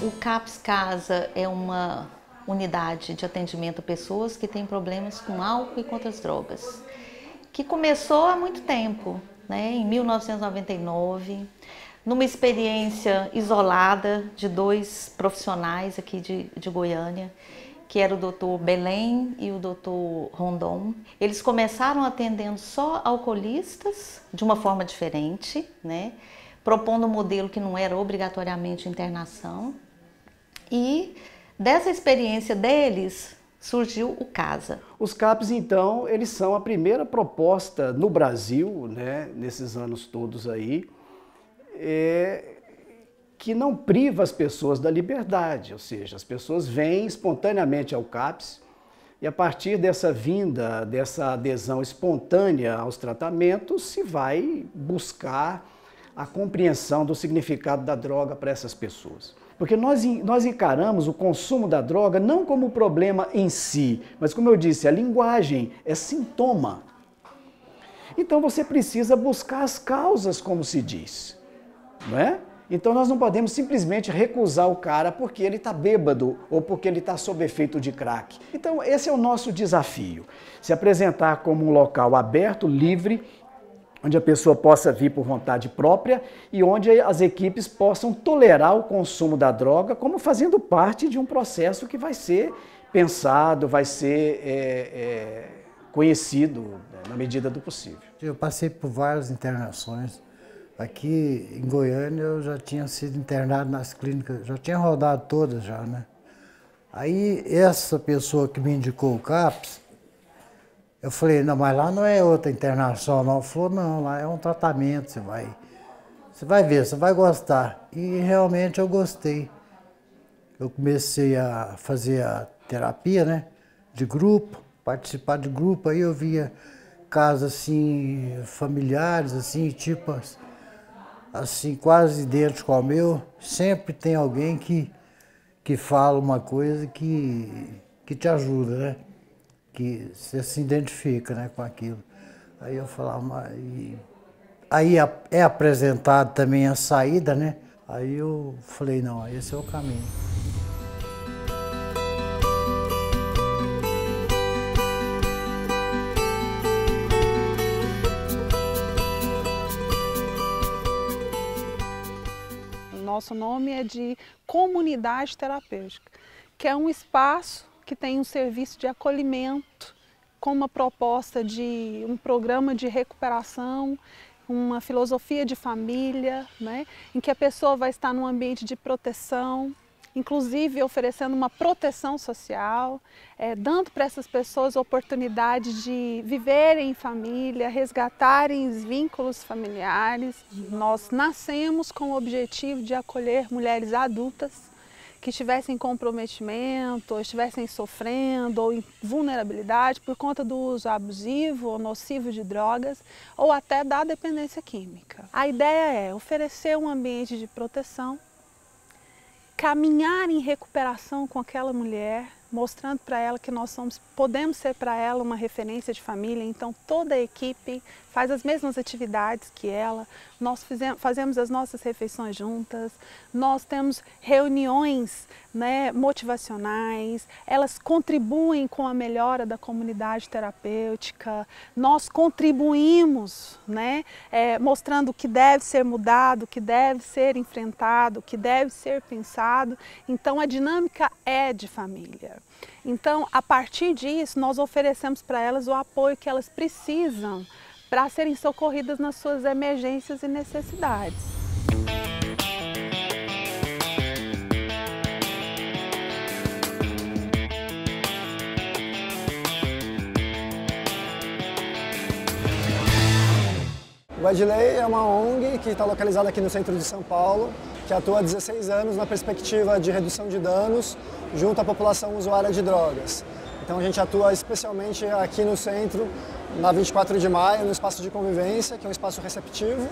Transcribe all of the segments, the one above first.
O CAPS Casa é uma unidade de atendimento a pessoas que têm problemas com álcool e com outras drogas, que começou há muito tempo, né? Em 1999, numa experiência isolada de dois profissionais aqui de Goiânia, que era o Dr. Belém e o Dr. Rondon. Eles começaram atendendo só alcoolistas de uma forma diferente, né? Propondo um modelo que não era obrigatoriamente internação. E dessa experiência deles surgiu o CASA. Os CAPs, então, eles são a primeira proposta no Brasil, né, nesses anos todos aí, que não priva as pessoas da liberdade, ou seja, as pessoas vêm espontaneamente ao CAPS e a partir dessa vinda, dessa adesão espontânea aos tratamentos, se vai buscar a compreensão do significado da droga para essas pessoas. Porque nós encaramos o consumo da droga não como problema em si, mas como eu disse, a linguagem é sintoma. Então você precisa buscar as causas, como se diz, não é? Então nós não podemos simplesmente recusar o cara porque ele está bêbado ou porque ele está sob efeito de crack. Então esse é o nosso desafio, se apresentar como um local aberto, livre, onde a pessoa possa vir por vontade própria e onde as equipes possam tolerar o consumo da droga como fazendo parte de um processo que vai ser pensado, vai ser conhecido na medida do possível. Eu passei por várias internações. Aqui em Goiânia eu já tinha sido internado nas clínicas, já tinha rodado todas já, né? Aí essa pessoa que me indicou o CAPS, eu falei, não, mas lá não é outra internação, não. Ele falou, não, lá é um tratamento, você vai ver, você vai gostar. E realmente eu gostei. Eu comecei a fazer a terapia, né, de grupo, participar de grupo, aí eu via casos assim, familiares, assim, tipo, assim, quase idêntico ao meu. Sempre tem alguém que fala uma coisa que te ajuda, né? Que você se identifica, né, com aquilo. Aí eu falava, aí é apresentado também a saída, né? Aí eu falei, não, esse é o caminho. Nosso nome é de comunidade terapêutica, que é um espaço que tem um serviço de acolhimento, com uma proposta de um programa de recuperação, uma filosofia de família, né, em que a pessoa vai estar num ambiente de proteção, inclusive oferecendo uma proteção social, dando para essas pessoas a oportunidade de viverem em família, resgatarem os vínculos familiares. Nós nascemos com o objetivo de acolher mulheres adultas que estivessem em comprometimento, ou estivessem sofrendo, ou em vulnerabilidade por conta do uso abusivo ou nocivo de drogas, ou até da dependência química. A ideia é oferecer um ambiente de proteção, caminhar em recuperação com aquela mulher, mostrando para ela que nós podemos ser para ela uma referência de família. Então toda a equipe faz as mesmas atividades que ela, nós fazemos as nossas refeições juntas, nós temos reuniões, né, motivacionais, elas contribuem com a melhora da comunidade terapêutica, nós contribuímos, né, mostrando o que deve ser mudado, o que deve ser enfrentado, o que deve ser pensado. Então a dinâmica é de família. Então, a partir disso, nós oferecemos para elas o apoio que elas precisam para serem socorridas nas suas emergências e necessidades. O Edley é uma ONG que está localizada aqui no centro de São Paulo, que atua há 16 anos na perspectiva de redução de danos junto à população usuária de drogas. Então a gente atua especialmente aqui no centro, na 24 de maio, no espaço de convivência, que é um espaço receptivo,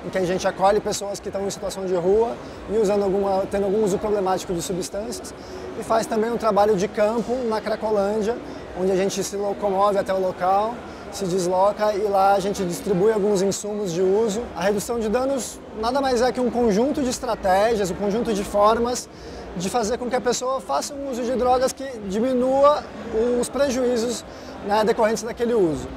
em que a gente acolhe pessoas que estão em situação de rua e tendo algum uso problemático de substâncias. E faz também um trabalho de campo na Cracolândia, onde a gente se locomove até o local, se desloca e lá a gente distribui alguns insumos de uso. A redução de danos nada mais é que um conjunto de estratégias, um conjunto de formas de fazer com que a pessoa faça um uso de drogas que diminua os prejuízos, né, decorrentes daquele uso.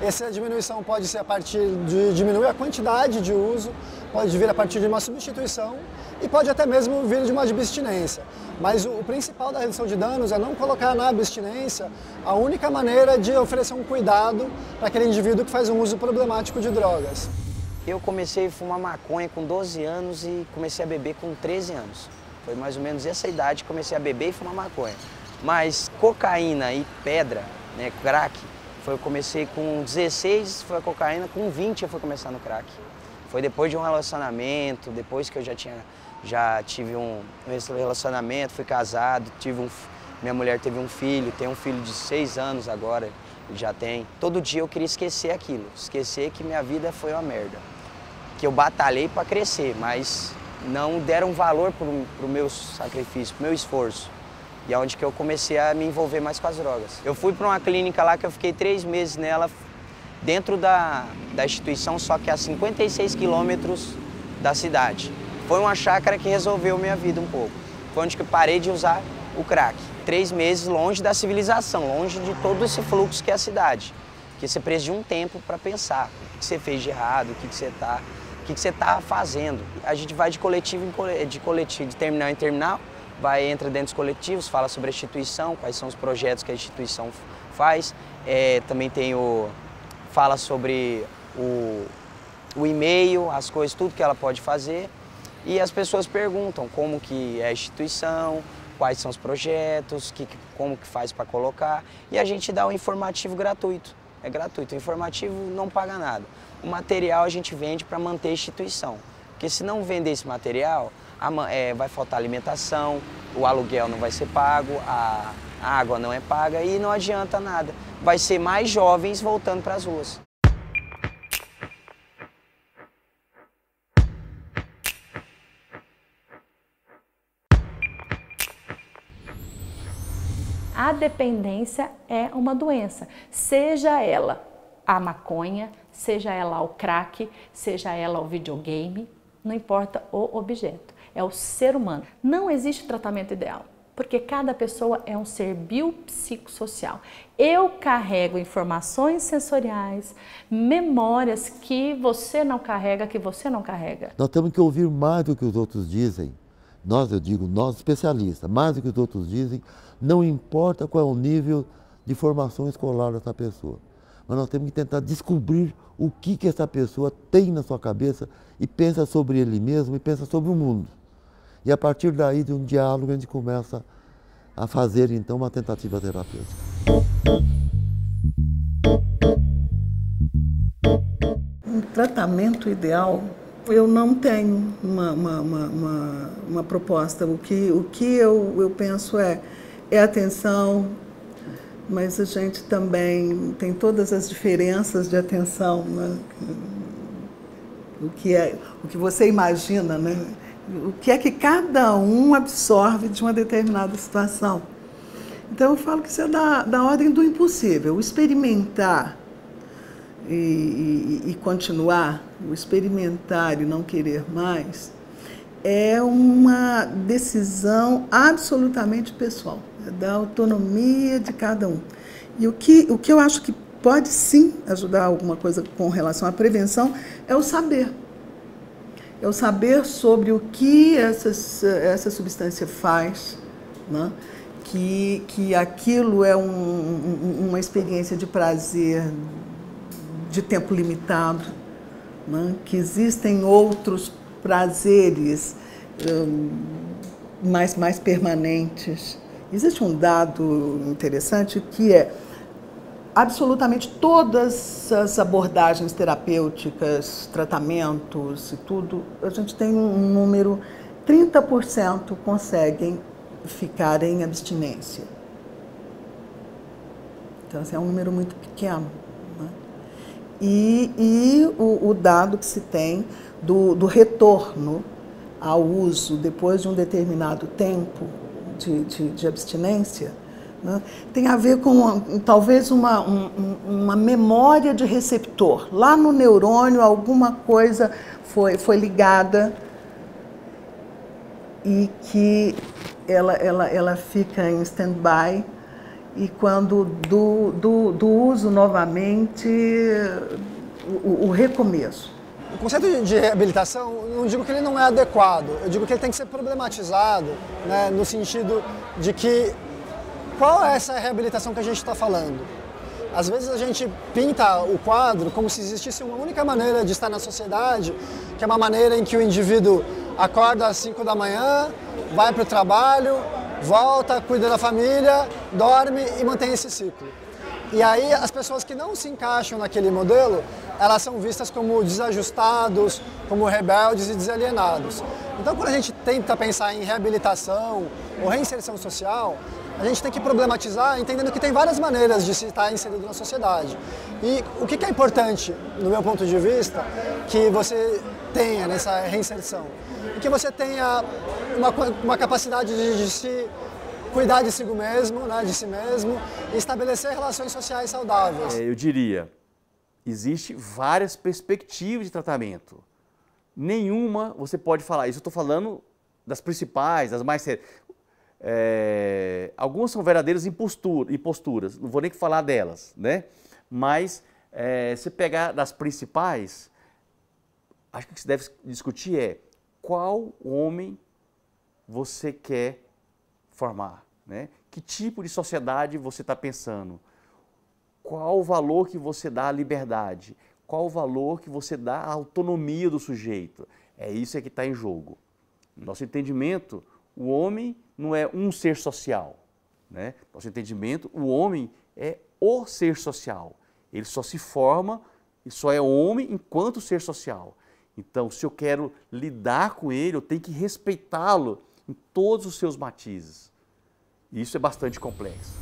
Essa diminuição pode ser a partir de diminuir a quantidade de uso, pode vir a partir de uma substituição e pode até mesmo vir de uma abstinência. Mas o principal da redução de danos é não colocar na abstinência a única maneira de oferecer um cuidado para aquele indivíduo que faz um uso problemático de drogas. Eu comecei a fumar maconha com 12 anos e comecei a beber com 13 anos. Foi mais ou menos essa idade que comecei a beber e fumar maconha. Mas cocaína e pedra, né, crack, eu comecei com 16, foi a cocaína, com 20 eu fui começar no crack. Foi depois de um relacionamento, depois que eu já tive um relacionamento, fui casado, minha mulher teve um filho, tem um filho de 6 anos agora, já tem. Todo dia eu queria esquecer aquilo, esquecer que minha vida foi uma merda. Que eu batalhei para crescer, mas não deram valor pro meu sacrifício, pro meu esforço. E é onde que eu comecei a me envolver mais com as drogas. Eu fui para uma clínica lá que eu fiquei 3 meses nela, dentro da instituição, só que a 56 quilômetros da cidade. Foi uma chácara que resolveu minha vida um pouco. Foi onde que eu parei de usar o crack. 3 meses longe da civilização, longe de todo esse fluxo que é a cidade. Porque você precisa de um tempo para pensar o que você fez de errado, o que você tá fazendo. A gente vai de coletivo de terminal em terminal, entra dentro dos coletivos, fala sobre a instituição, quais são os projetos que a instituição faz. Também fala sobre o e-mail, as coisas, tudo que ela pode fazer. E as pessoas perguntam como que é a instituição, quais são os projetos, como que faz para colocar. E a gente dá o informativo gratuito. É gratuito, o informativo não paga nada. O material a gente vende para manter a instituição. Porque se não vender esse material, vai faltar alimentação, o aluguel não vai ser pago, a água não é paga e não adianta nada. Vai ser mais jovens voltando para as ruas. A dependência é uma doença, seja ela a maconha, seja ela o crack, seja ela o videogame, não importa o objeto, é o ser humano. Não existe tratamento ideal, porque cada pessoa é um ser biopsicossocial. Eu carrego informações sensoriais, memórias que você não carrega, Nós temos que ouvir mais do que os outros dizem. Nós especialistas, mais do que os outros dizem, não importa qual é o nível de formação escolar dessa pessoa. Mas nós temos que tentar descobrir o que essa pessoa tem na sua cabeça e pensa sobre ele mesmo e pensa sobre o mundo. E a partir daí, de um diálogo, a gente começa a fazer, então, uma tentativa terapêutica. Um tratamento ideal, eu não tenho uma proposta. O que eu penso é atenção, mas a gente também tem todas as diferenças de atenção, né? O que você imagina, né? O que é que cada um absorve de uma determinada situação. Então eu falo que isso é da ordem do impossível. O experimentar e continuar, o experimentar e não querer mais, é uma decisão absolutamente pessoal, é da autonomia de cada um. E o que eu acho que pode sim ajudar alguma coisa com relação à prevenção é o saber. É o saber sobre o que essa substância faz, né? Que aquilo é uma experiência de prazer de tempo limitado, né? Que existem outros prazeres mais permanentes. Existe um dado interessante que é absolutamente todas as abordagens terapêuticas, tratamentos e tudo, a gente tem um número, 30% conseguem ficar em abstinência. Então, assim, é um número muito pequeno, né? E o dado que se tem do retorno ao uso depois de um determinado tempo de abstinência, né, tem a ver com talvez uma memória de receptor. Lá no neurônio alguma coisa foi ligada e que ela fica em stand-by e quando do uso novamente, o recomeço. O conceito de reabilitação, não digo que ele não é adequado, eu digo que ele tem que ser problematizado, né, no sentido de que qual é essa reabilitação que a gente está falando? Às vezes a gente pinta o quadro como se existisse uma única maneira de estar na sociedade, que é uma maneira em que o indivíduo acorda às 5 da manhã, vai para o trabalho, volta, cuida da família, dorme e mantém esse ciclo. E aí as pessoas que não se encaixam naquele modelo, elas são vistas como desajustados, como rebeldes e desalienados. Então quando a gente tenta pensar em reabilitação ou reinserção social, a gente tem que problematizar entendendo que tem várias maneiras de se estar inserido na sociedade. E o que é importante, no meu ponto de vista, que você tenha nessa reinserção? E que você tenha uma capacidade de se cuidar de si mesmo, né, de si mesmo, e estabelecer relações sociais saudáveis. Eu diria, existe várias perspectivas de tratamento. Nenhuma você pode falar, isso eu estou falando das principais, das mais sérias. Algumas são verdadeiras imposturas, não vou nem falar delas, né? Mas se pegar das principais, acho que o que se deve discutir é qual homem você quer formar, né? Que tipo de sociedade você está pensando? Qual o valor que você dá à liberdade? Qual o valor que você dá à autonomia do sujeito? É isso que está em jogo. No nosso entendimento, o homem não é um ser social, né? No nosso entendimento, o homem é o ser social. Ele só se forma e só é homem enquanto ser social. Então, se eu quero lidar com ele, eu tenho que respeitá-lo em todos os seus matizes. E isso é bastante complexo.